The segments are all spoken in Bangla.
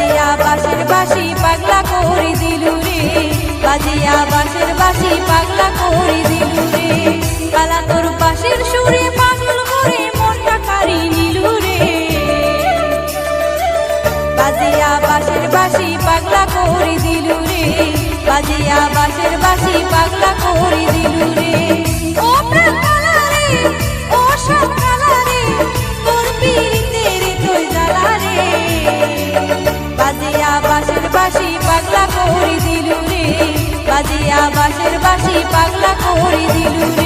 বাজিয়া বাঁশের বাঁশি পাগলা করে দিলু রে, বাজিয়া বাঁশের বাঁশি পাগলা করে দিলু রে। কালা তোর বাঁশির সুরে পাগল করে মনটা কাড়ি নিলু রে, বাজিয়া বাঁশের বাঁশি পাগলা করে দিলু রে, বাজিয়া বাঁশের বাঁশি পাগলা করে দিলু রে। ও প্রাণ কালা রে, ও সব কালা রে, তোর পীড়িতের তোর জ্বালা রে, বাজিয়া বাঁশের বাঁশি পাগলা করে দিলু রে, বাজিয়া বাঁশের বাঁশি পাগলা করে দিলু রে।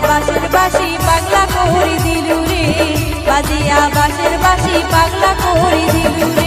বাঁশের বাঁশি পাগলা করে দিলু রে, বাজিয়া বাঁশের বাঁশি পাগলা করে দিলু রে।